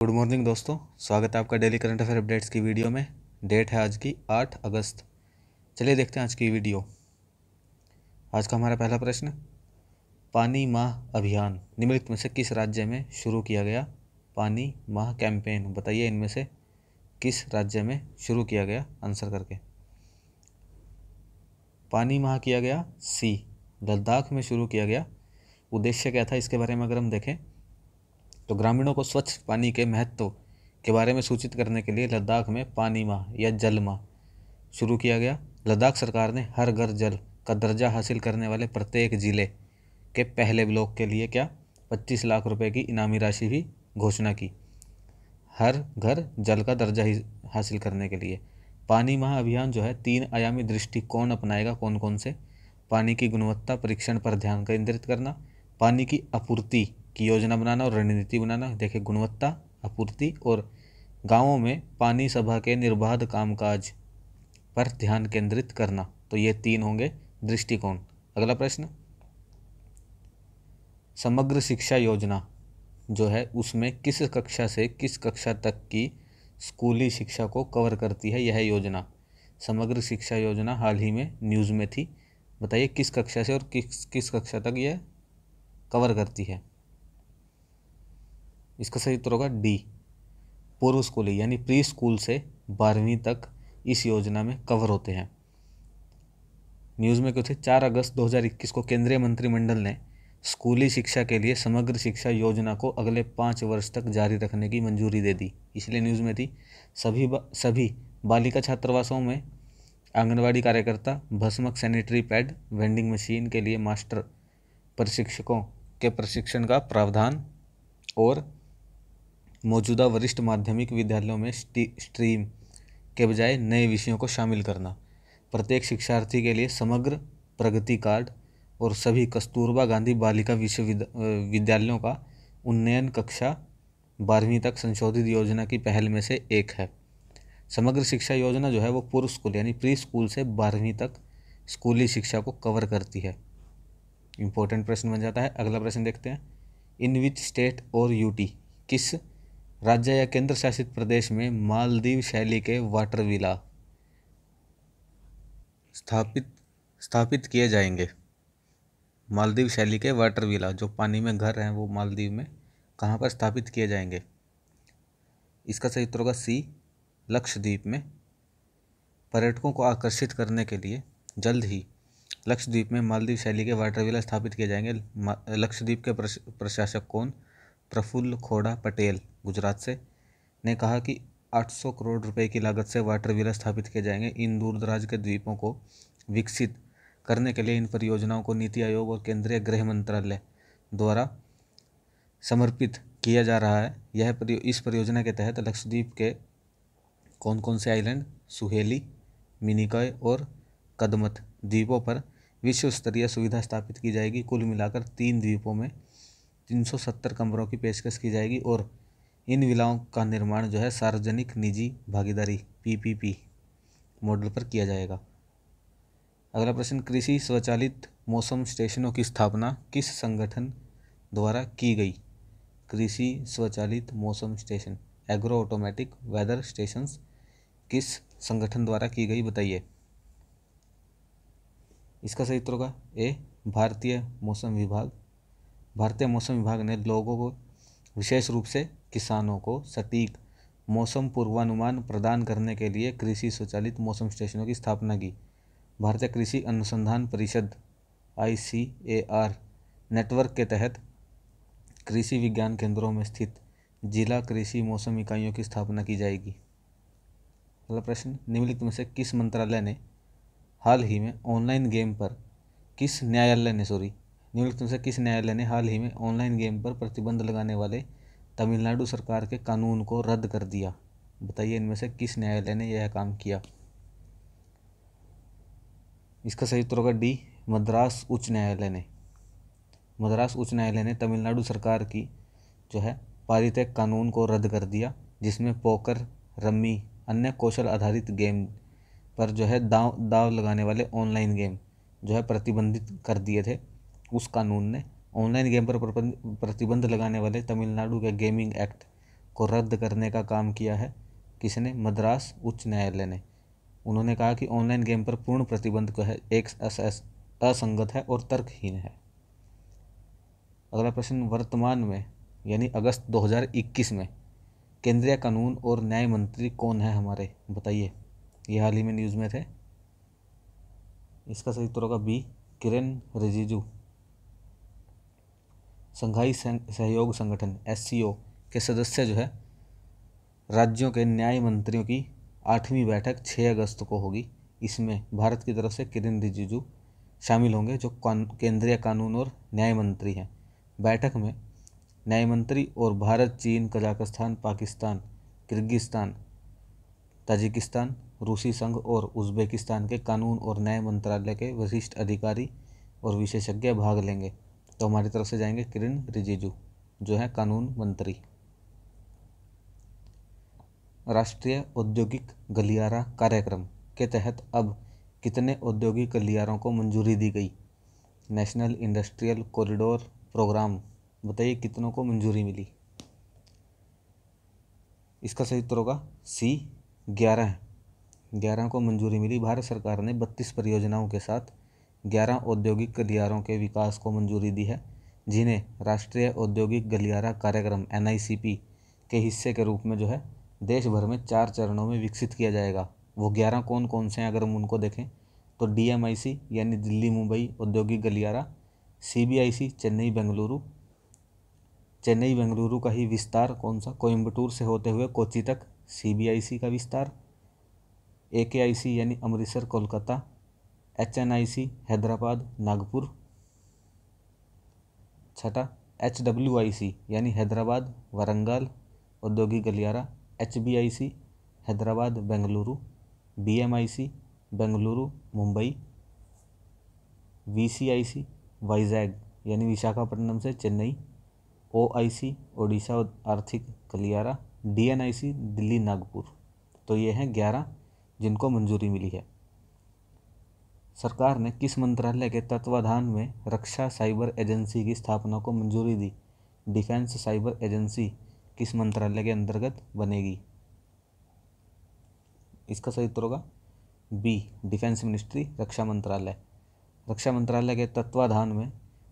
Good morning दोस्तों, स्वागत है आपका डेली करंट अफेयर अपडेट्स की वीडियो में। डेट है आज की 8 अगस्त। चलिए देखते हैं आज की वीडियो। आज का हमारा पहला प्रश्न, पानी माह अभियान निम्नलिखित में से किस राज्य में शुरू किया गया? पानी माह कैंपेन, बताइए इनमें से किस राज्य में शुरू किया गया? आंसर करके। पानी माह किया गया सी, लद्दाख में शुरू किया गया। उद्देश्य क्या था इसके बारे में अगर हम देखें तो ग्रामीणों को स्वच्छ पानी के महत्व के बारे में सूचित करने के लिए लद्दाख में पानी माह या जल माह शुरू किया गया। लद्दाख सरकार ने हर घर जल का दर्जा हासिल करने वाले प्रत्येक जिले के पहले ब्लॉक के लिए 25 लाख रुपए की इनामी राशि भी घोषणा की। हर घर जल का दर्जा हासिल करने के लिए पानी माह अभियान जो है 3 आयामी दृष्टिकोण अपनाएगा। कौन कौन से? पानी की गुणवत्ता परीक्षण पर ध्यान केंद्रित करना, पानी की आपूर्ति की योजना बनाना और रणनीति बनाना। देखिए, गुणवत्ता, आपूर्ति और गांवों में पानी सभा के निर्बाध कामकाज पर ध्यान केंद्रित करना। तो ये 3 होंगे दृष्टिकोण। अगला प्रश्न, समग्र शिक्षा योजना जो है उसमें किस कक्षा से किस कक्षा तक की स्कूली शिक्षा को कवर करती है यह योजना? समग्र शिक्षा योजना हाल ही में न्यूज़ में थी। बताइए किस कक्षा से और किस कक्षा तक यह कवर करती है? इसका सही उत्तर होगा डी, पूर्व स्कूली यानी प्री स्कूल से 12वीं तक इस योजना में कवर होते हैं। न्यूज़ में क्यों थे? 4 अगस्त 2021 को केंद्रीय मंत्रिमंडल ने स्कूली शिक्षा के लिए समग्र शिक्षा योजना को अगले 5 वर्ष तक जारी रखने की मंजूरी दे दी, इसलिए न्यूज़ में थी। सभी बालिका छात्रावासों में आंगनवाड़ी कार्यकर्ता, भस्मक, सैनिटरी पैड, वेंडिंग मशीन के लिए मास्टर प्रशिक्षकों के प्रशिक्षण का प्रावधान और मौजूदा वरिष्ठ माध्यमिक विद्यालयों में स्ट्रीम के बजाय नए विषयों को शामिल करना, प्रत्येक शिक्षार्थी के लिए समग्र प्रगति कार्ड और सभी कस्तूरबा गांधी बालिका विश्वविद्यालयों का उन्नयन कक्षा 12वीं तक संशोधित योजना की पहल में से एक है। समग्र शिक्षा योजना जो है वो पूर्व स्कूल यानी प्री स्कूल से 12वीं तक स्कूली शिक्षा को कवर करती है। इंपॉर्टेंट प्रश्न बन जाता है। अगला प्रश्न देखते हैं, इन विच स्टेट और यूटी, किस राज्य या केंद्र शासित प्रदेश में मालदीव शैली के वाटर विला स्थापित किए जाएंगे? मालदीव शैली के वाटर विला जो पानी में घर हैं वो मालदीव में कहाँ पर स्थापित किए जाएंगे? इसका सही उत्तर होगा सी, लक्षद्वीप में। पर्यटकों को आकर्षित करने के लिए जल्द ही लक्षद्वीप में मालदीव शैली के वाटर विला स्थापित किए जाएंगे। लक्षद्वीप के प्रशासक कौन? प्रफुल्ल खोड़ा पटेल गुजरात से ने कहा कि 800 करोड़ रुपए की लागत से वाटर विला स्थापित किए जाएंगे। इन दूरदराज के द्वीपों को विकसित करने के लिए इन परियोजनाओं को नीति आयोग और केंद्रीय गृह मंत्रालय द्वारा समर्पित किया जा रहा है। इस परियोजना के तहत लक्षद्वीप के कौन कौन से आइलैंड, सुहेली, मिनिकॉय और कदमत द्वीपों पर विश्व स्तरीय सुविधा स्थापित की जाएगी। कुल मिलाकर 3 द्वीपों में 370 कमरों की पेशकश की जाएगी और इन विलाओं का निर्माण जो है सार्वजनिक निजी भागीदारी PPP मॉडल पर किया जाएगा। अगला प्रश्न, कृषि स्वचालित मौसम स्टेशनों की स्थापना किस संगठन द्वारा की गई? कृषि स्वचालित मौसम station, agro automatic weather stations किस संगठन द्वारा की गई? बताइए। इसका सही उत्तर होगा ए, भारतीय मौसम विभाग। भारतीय मौसम विभाग ने लोगों को, विशेष रूप से किसानों को सटीक मौसम पूर्वानुमान प्रदान करने के लिए कृषि स्वचालित मौसम स्टेशनों की स्थापना की। भारतीय कृषि अनुसंधान परिषद ICAR नेटवर्क के तहत कृषि विज्ञान केंद्रों में स्थित जिला कृषि मौसम इकाइयों की स्थापना की जाएगी। अगला प्रश्न, निम्नलिखित में से किस मंत्रालय ने हाल ही में ऑनलाइन गेम पर किस न्यायालय ने हाल ही में ऑनलाइन गेम पर प्रतिबंध लगाने वाले तमिलनाडु सरकार के कानून को रद्द कर दिया? बताइए इनमें से किस न्यायालय ने यह काम किया? इसका सही उत्तर होगा डी, मद्रास उच्च न्यायालय ने। मद्रास उच्च न्यायालय ने तमिलनाडु सरकार की जो है पारित एक कानून को रद्द कर दिया जिसमें पोकर, रम्मी, अन्य कौशल आधारित गेम पर जो है दाव लगाने वाले ऑनलाइन गेम जो है प्रतिबंधित कर दिए थे। उस कानून ने ऑनलाइन गेम पर प्रतिबंध लगाने वाले तमिलनाडु के गेमिंग एक्ट को रद्द करने का काम किया है किसने? मद्रास उच्च न्यायालय ने। उन्होंने कहा कि ऑनलाइन गेम पर पूर्ण प्रतिबंध को है एक असंगत है और तर्कहीन है। अगला प्रश्न, वर्तमान में यानी अगस्त 2021 में केंद्रीय कानून और न्याय मंत्री कौन है हमारे? बताइए। ये हाल ही में न्यूज़ में थे। इसका सही उत्तर होगा बी, किरेन रिजिजू। संघाई सहयोग संगठन SCO के सदस्य जो है राज्यों के न्याय मंत्रियों की 8वीं बैठक 6 अगस्त को होगी। इसमें भारत की तरफ से किरेन रिजिजू शामिल होंगे जो केंद्रीय कानून और न्याय मंत्री हैं। बैठक में न्याय मंत्री और भारत, चीन, कजाकिस्तान, पाकिस्तान, किर्गिस्तान, ताजिकिस्तान, रूसी संघ और उज़्बेकिस्तान के कानून और न्याय मंत्रालय के वरिष्ठ अधिकारी और विशेषज्ञ भाग लेंगे। तो हमारी तरफ से जाएंगे किरेन रिजिजू जो है कानून मंत्री। राष्ट्रीय औद्योगिक गलियारा कार्यक्रम के तहत अब कितने औद्योगिक गलियारों को मंजूरी दी गई? नेशनल इंडस्ट्रियल कॉरिडोर प्रोग्राम, बताइए कितनों को मंजूरी मिली? इसका सही उत्तर होगा सी, 11 को मंजूरी मिली। भारत सरकार ने 32 परियोजनाओं के साथ 11 औद्योगिक गलियारों के विकास को मंजूरी दी है, जिन्हें राष्ट्रीय औद्योगिक गलियारा कार्यक्रम NICP के हिस्से के रूप में जो है देश भर में 4 चरणों में विकसित किया जाएगा। वो 11 कौन कौन से हैं अगर हम उनको देखें तो DMIC यानी दिल्ली मुंबई औद्योगिक गलियारा, CBIC चेन्नई बेंगलुरु, चेन्नई बेंगलुरु का ही विस्तार कौन सा? कोयम्बटूर से होते हुए कोच्चि तक CBIC का विस्तार, AKIC यानी अमृतसर कोलकाता, HNIC हैदराबाद नागपुर, छठा HWIC यानी हैदराबाद वारंगल औद्योगिक गलियारा, HBIC Hyderabad Bengaluru, BMIC Bengaluru Mumbai, VCIC Vizag यानी विशाखापट्टनम से चेन्नई, OIC ओडिशा आर्थिक गलियारा, DNIC दिल्ली नागपुर। तो ये हैं 11 जिनको मंजूरी मिली है। सरकार ने किस मंत्रालय के तत्वाधान में रक्षा साइबर एजेंसी की स्थापना को मंजूरी दी? डिफेंस साइबर एजेंसी किस मंत्रालय के अंतर्गत बनेगी? इसका सही उत्तर होगा बी, डिफेंस मिनिस्ट्री, रक्षा मंत्रालय। रक्षा मंत्रालय के तत्वाधान में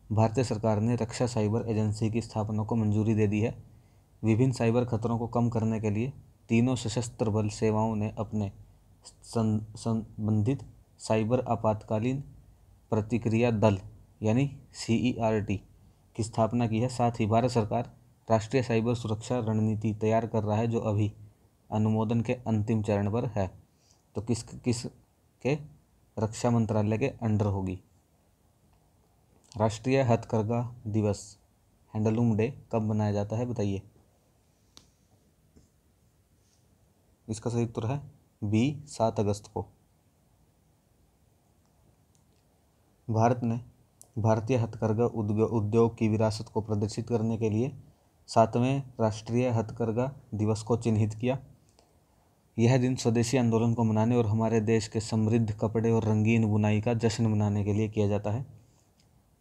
भारतीय सरकार ने रक्षा साइबर एजेंसी की स्थापना को मंजूरी दे दी है। विभिन्न साइबर खतरों को कम करने के लिए तीनों सशस्त्र बल सेवाओं ने अपने संबंधित साइबर आपातकालीन प्रतिक्रिया दल यानी CERT की स्थापना की है। साथ ही भारत सरकार राष्ट्रीय साइबर सुरक्षा रणनीति तैयार कर रहा है जो अभी अनुमोदन के अंतिम चरण पर है। तो किस के रक्षा मंत्रालय के अंडर होगी। राष्ट्रीय हथकरघा दिवस हैंडलूम डे कब मनाया जाता है? बताइए। इसका सही उत्तर है बी, 7 अगस्त को। भारत ने भारतीय हथकरघा उद्योग की विरासत को प्रदर्शित करने के लिए 7वें राष्ट्रीय हथकरघा दिवस को चिन्हित किया। यह दिन स्वदेशी आंदोलन को मनाने और हमारे देश के समृद्ध कपड़े और रंगीन बुनाई का जश्न मनाने के लिए किया जाता है।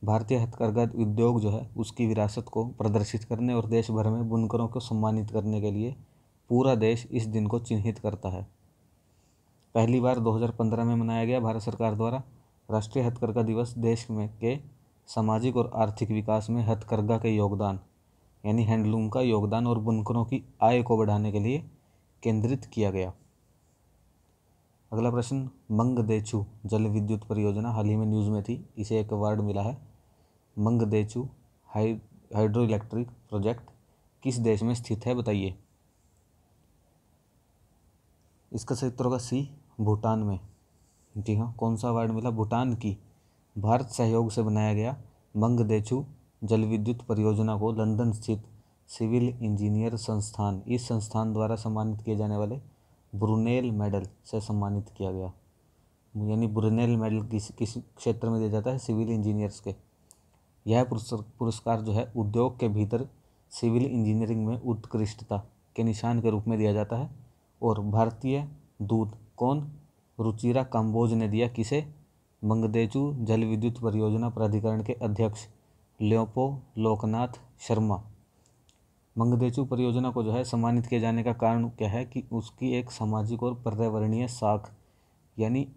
भारतीय हथकरघा उद्योग जो है उसकी विरासत को प्रदर्शित करने और देश भर में बुनकरों को सम्मानित करने के लिए पूरा देश इस दिन को चिन्हित करता है। पहली बार 2015 में मनाया गया भारत सरकार द्वारा राष्ट्रीय हथकरघा दिवस देश में के सामाजिक और आर्थिक विकास में हथकरघा के योगदान यानी हैंडलूम का योगदान और बुनकरों की आय को बढ़ाने के लिए केंद्रित किया गया। अगला प्रश्न, मंगदेचु जल विद्युत परियोजना हाल ही में न्यूज़ में थी, इसे एक अवार्ड मिला है। मंगदेचु हाइड्रो इलेक्ट्रिक प्रोजेक्ट किस देश में स्थित है? बताइए। इसका सही उत्तर होगा सी, भूटान में। जी हाँ, कौन सा अवार्ड मिला? भूटान की भारत सहयोग से बनाया गया मंगदेचु जल विद्युत परियोजना को लंदन स्थित सिविल इंजीनियर संस्थान, इस संस्थान द्वारा सम्मानित किए जाने वाले ब्रुनेल मेडल से सम्मानित किया गया। यानी ब्रुनेल मेडल किस क्षेत्र में दिया जाता है? सिविल इंजीनियर्स के। यह पुरस्कार जो है उद्योग के भीतर सिविल इंजीनियरिंग में उत्कृष्टता के निशान के रूप में दिया जाता है। और भारतीय दूत कौन? रुचिरा काम्बोज ने दिया। किसे? मंगदेचु जल विद्युत परियोजना प्राधिकरण के अध्यक्ष लोकनाथ शर्मा मंगदेचु परियोजना को जो है सम्मानित किए जाने का कारण क्या है कि उसकी एक सामाजिक और पर्यावरणीय साख, यानी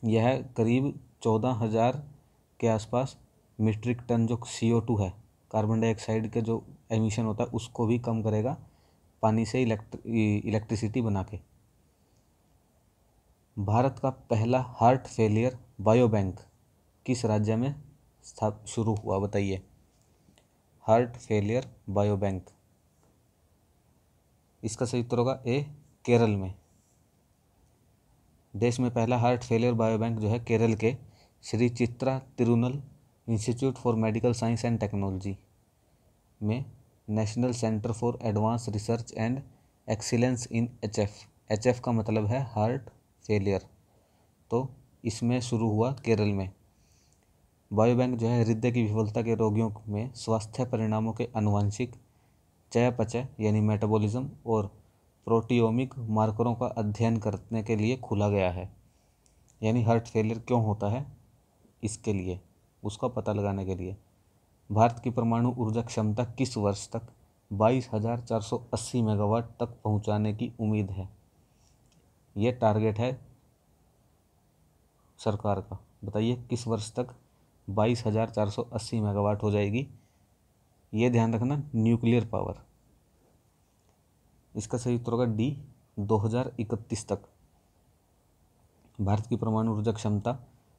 यह करीब 14,000 के आसपास मीट्रिक टन जो CO2 है, कार्बन डाइऑक्साइड के जो एमिशन होता है, उसको भी कम करेगा पानी से इलेक्ट्रिसिटी बना के। भारत का पहला हार्ट फेलियर बायोबैंक किस राज्य में शुरू हुआ, बताइए। हार्ट फेलियर बायोबैंक, इसका सही उत्तर होगा ए, केरल में। देश में पहला हार्ट फेलियर बायोबैंक जो है केरल के Shri Chitra Tirunal institute for medical science and technology में national centre for advance research and excellence in HF का मतलब है हार्ट फेलियर, तो इसमें शुरू हुआ केरल में। बायोबैंक जो है हृदय की विफलता के रोगियों में स्वास्थ्य परिणामों के आनुवंशिक, चयापचय यानी मेटाबॉलिज्म और प्रोटियोमिक मार्करों का अध्ययन करने के लिए खोला गया है। यानी हार्ट फेलियर क्यों होता है, इसके लिए, उसका पता लगाने के लिए। भारत की परमाणु ऊर्जा क्षमता किस वर्ष तक 22,480 मेगावाट तक पहुंचाने की उम्मीद है। ये टारगेट है सरकार का, बताइए किस वर्ष तक 22,480 मेगावाट हो जाएगी। ये ध्यान रखना, न्यूक्लियर पावर। इसका सही उत्तर होगा डी, 2031 तक। भारत की परमाणु ऊर्जा क्षमता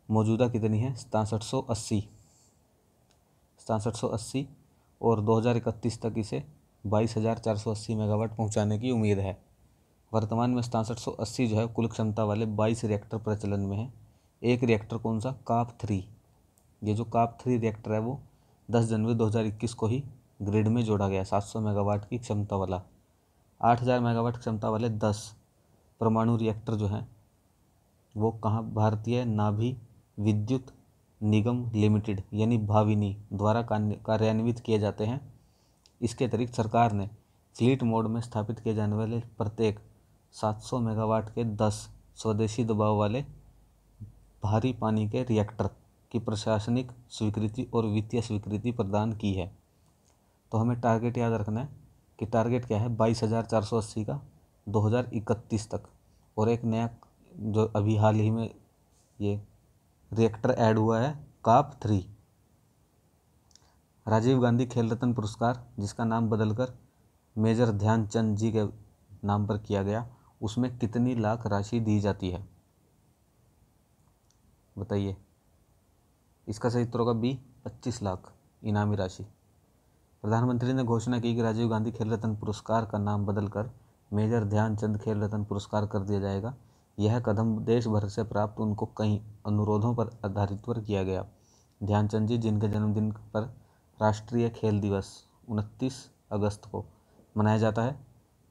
मौजूदा कितनी है, 6780 और 2031 तक इसे 22,480 मेगावाट पहुंचाने की उम्मीद है। वर्तमान में 6780 जो है कुल क्षमता वाले 22 रिएक्टर प्रचलन में है। एक रिएक्टर कौन सा, काप 3। ये जो काप 3 रिएक्टर है वो 10 जनवरी 2021 को ही ग्रिड में जोड़ा गया, 700 मेगावाट की क्षमता वाला। 8000 मेगावाट क्षमता वाले 10 परमाणु रिएक्टर जो हैं वो कहाँ, भारतीय नाभी विद्युत निगम लिमिटेड यानी भाविनी द्वारा कार्यान्वित किए जाते हैं। इसके अतिरिक्त सरकार ने फ्लीट मोड में स्थापित किए जाने वाले प्रत्येक 700 मेगावाट के 10 स्वदेशी दबाव वाले भारी पानी के रिएक्टर की प्रशासनिक स्वीकृति और वित्तीय स्वीकृति प्रदान की है। तो हमें टारगेट याद रखना है कि टारगेट क्या है, 22,480 का 2031 तक। और एक नया जो अभी हाल ही में ये रिएक्टर ऐड हुआ है, काप 3। राजीव गांधी खेल रत्न पुरस्कार, जिसका नाम बदलकर मेजर ध्यानचंद जी के नाम पर किया गया, उसमें कितनी लाख राशि दी जाती है, बताइए। इसका सही उत्तर होगा बी, 25 लाख इनामी राशि। प्रधानमंत्री ने घोषणा की कि राजीव गांधी खेल रत्न पुरस्कार का नाम बदलकर मेजर ध्यानचंद खेल रत्न पुरस्कार कर दिया जाएगा। यह कदम देश भर से प्राप्त उनको कई अनुरोधों पर आधारित पर किया गया। ध्यानचंद जी, जिनके जन्मदिन पर राष्ट्रीय खेल दिवस 29 अगस्त को मनाया जाता है,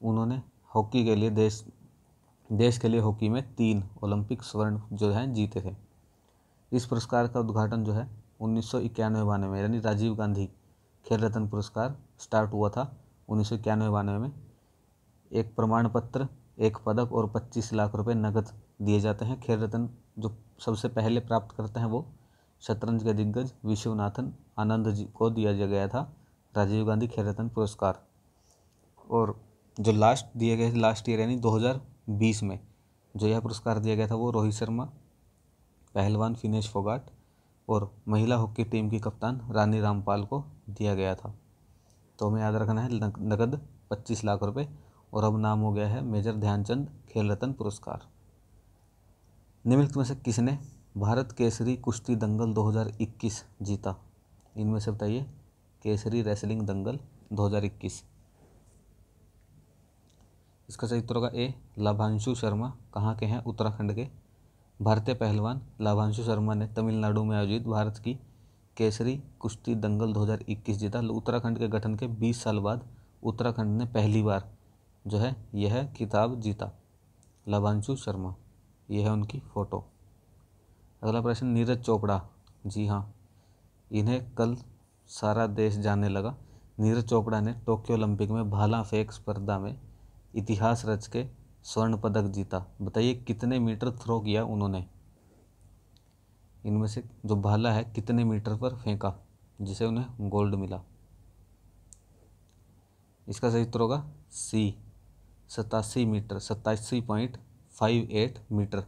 उन्होंने हॉकी के लिए देश के लिए हॉकी में 3 ओलंपिक स्वर्ण जो हैं जीते थे। इस पुरस्कार का उद्घाटन जो है 1991-92 में, यानी राजीव गांधी खेल रत्न पुरस्कार स्टार्ट हुआ था 1991-92 में। एक प्रमाण पत्र, एक पदक और 25 लाख रुपए नकद दिए जाते हैं। खेल रत्न जो सबसे पहले प्राप्त करते हैं वो शतरंज के दिग्गज विश्वनाथन आनंद जी को दिया गया था राजीव गांधी खेल रत्न पुरस्कार। और जो लास्ट ईयर यानी 2020 में जो यह पुरस्कार दिया गया था वो रोहित शर्मा, पहलवान फिनेश फोगाट और महिला हॉकी टीम की कप्तान रानी रामपाल को दिया गया था। तो हमें याद रखना है नकद 25 लाख रुपए, और अब नाम हो गया है मेजर ध्यानचंद खेल रत्न पुरस्कार। निम्नलिखित में से किसने भारत केसरी कुश्ती दंगल 2021 जीता, इनमें से बताइए। केसरी रेसलिंग दंगल 2021, इसका सही उत्तर होगा ए, लाभांशु शर्मा। कहाँ के हैं, उत्तराखंड के। भारतीय पहलवान लाभांशु शर्मा ने तमिलनाडु में आयोजित भारत की केसरी कुश्ती दंगल 2021 जीता। उत्तराखंड के गठन के 20 साल बाद उत्तराखंड ने पहली बार जो है यह खिताब जीता। लाभांशु शर्मा, यह है उनकी फ़ोटो। अगला प्रश्न, नीरज चोपड़ा, जी हाँ, इन्हें कल सारा देश जानने लगा। नीरज चोपड़ा ने टोक्यो ओलंपिक में भाला फेंक स्पर्धा में इतिहास रच के स्वर्ण पदक जीता। बताइए कितने मीटर थ्रो किया उन्होंने, इनमें से जो भाला है कितने मीटर पर फेंका जिसे उन्हें गोल्ड मिला। इसका सही उत्तर होगा सी 87 मीटर, 87.58 मीटर,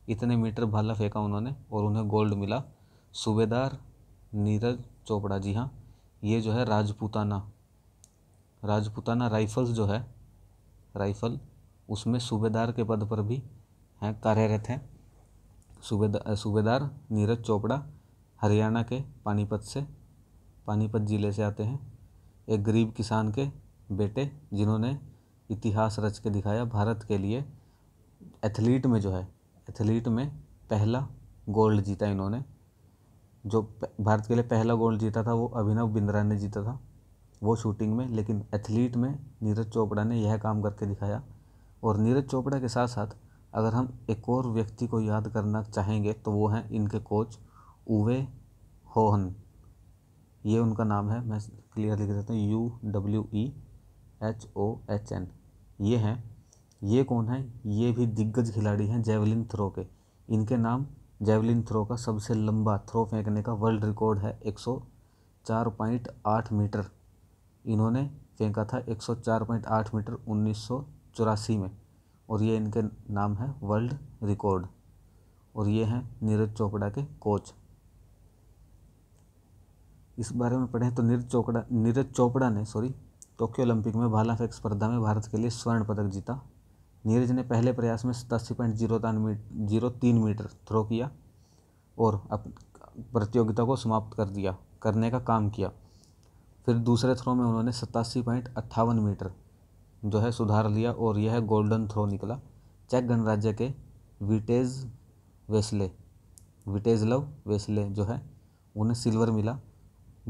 इतने मीटर भाला फेंका उन्होंने और उन्हें गोल्ड मिला। सूबेदार नीरज चोपड़ा, जी हाँ, ये जो है राजपूताना राइफल्स जो है, राइफल, उसमें सूबेदार के पद पर भी हैं, कार्यरत हैं। सूबेदार नीरज चोपड़ा हरियाणा के पानीपत ज़िले से आते हैं। एक गरीब किसान के बेटे जिन्होंने इतिहास रच के दिखाया भारत के लिए। एथलीट में पहला गोल्ड जीता इन्होंने। जो भारत के लिए पहला गोल्ड जीता था वो अभिनव बिंद्रा ने जीता था वो शूटिंग में, लेकिन एथलीट में नीरज चोपड़ा ने यह काम करके दिखाया। और नीरज चोपड़ा के साथ साथ अगर हम एक और व्यक्ति को याद करना चाहेंगे तो वो हैं इनके कोच उवे होहन, ये उनका नाम है, मैं क्लियर लिख देता हूँ, UWEHOHN। ये हैं, ये कौन है, ये भी दिग्गज खिलाड़ी हैं जेवलिन थ्रो के। इनके नाम जेवलिन थ्रो का सबसे लंबा थ्रो फेंकने का वर्ल्ड रिकॉर्ड है 104.8 मीटर। इन्होंने फेंका था 104.8 मीटर 1984 में, और ये इनके नाम है वर्ल्ड रिकॉर्ड। और ये हैं नीरज चोपड़ा के कोच। इस बारे में पढ़ें तो नीरज चोपड़ा ने टोक्यो ओलंपिक में भाला फेंक स्पर्धा में भारत के लिए स्वर्ण पदक जीता। नीरज ने पहले प्रयास में 87.03 मीटर थ्रो किया और प्रतियोगिता को समाप्त करने का काम किया। फिर दूसरे थ्रो में उन्होंने 87.58 मीटर जो है सुधार लिया और यह गोल्डन थ्रो निकला। चेक गणराज्य के विटेजलव वेस्ले जो है उन्हें सिल्वर मिला,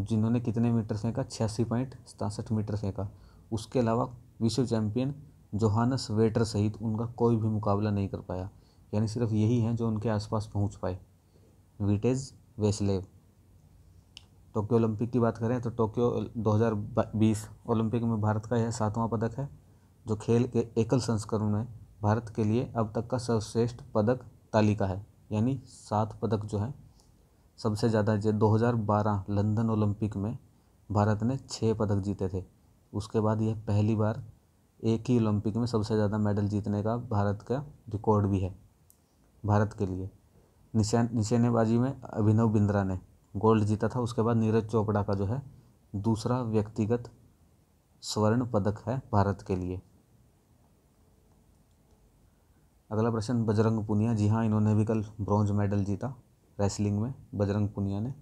जिन्होंने कितने मीटर फेंका, 86.67 मीटर फेंका। उसके अलावा विश्व चैंपियन जोहानस वेटर सहित उनका कोई भी मुकाबला नहीं कर पाया, यानी सिर्फ यही हैं जो उनके आसपास पहुंच पाए, विटेज वेस्लेव। टोक्यो ओलंपिक की बात करें तो टोक्यो 2020 ओलंपिक में भारत का यह 7वां पदक है, जो खेल के एकल संस्करण में भारत के लिए अब तक का सर्वश्रेष्ठ पदक तालिका है। यानी 7 पदक जो है सबसे ज़्यादा। 2012 लंदन ओलंपिक में भारत ने 6 पदक जीते थे। उसके बाद यह पहली बार एक ही ओलंपिक में सबसे ज़्यादा मेडल जीतने का भारत का रिकॉर्ड भी है भारत के लिए। निशानेबाजी में अभिनव बिंद्रा ने गोल्ड जीता था। उसके बाद नीरज चोपड़ा का जो है दूसरा व्यक्तिगत स्वर्ण पदक है भारत के लिए। अगला प्रश्न, बजरंग पुनिया, जी हाँ, इन्होंने भी कल ब्रॉन्ज मेडल जीता रेसलिंग में। बजरंग पुनिया ने,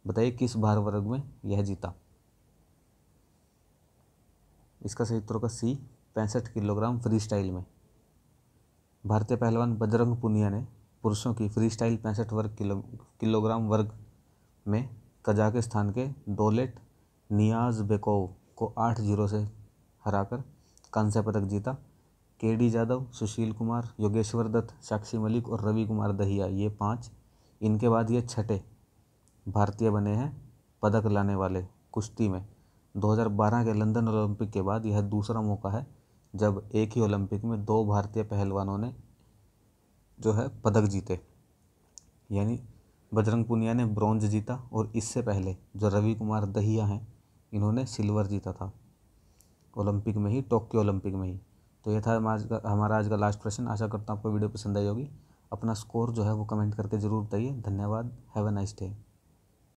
बताइए किस भार वर्ग में यह जीता। इसका सही उत्तर होगा सी 65 किलोग्राम फ्री स्टाइल में। भारतीय पहलवान बजरंग पुनिया ने पुरुषों की फ्री स्टाइल 65 किलोग्राम वर्ग में कजाकिस्तान के दौलेट नियाज़बेकोव को 8-0 से हराकर कांस्य पदक जीता। केडी जाधव, सुशील कुमार, योगेश्वर दत्त, साक्षी मलिक और रवि कुमार दहिया, ये 5, इनके बाद ये छठे भारतीय बने हैं पदक लाने वाले कुश्ती में। 2012 के लंदन ओलंपिक के बाद यह दूसरा मौका है जब एक ही ओलंपिक में 2 भारतीय पहलवानों ने जो है पदक जीते। यानी बजरंग पुनिया ने ब्रॉन्ज जीता और इससे पहले जो रवि कुमार दहिया हैं इन्होंने सिल्वर जीता था ओलंपिक में ही, टोक्यो ओलंपिक में ही। तो यह था हमारा आज का लास्ट प्रश्न। आशा करता हूँ आपको वीडियो पसंद आई होगी। अपना स्कोर जो है वो कमेंट करके ज़रूर बताइए। धन्यवाद। Have a nice day.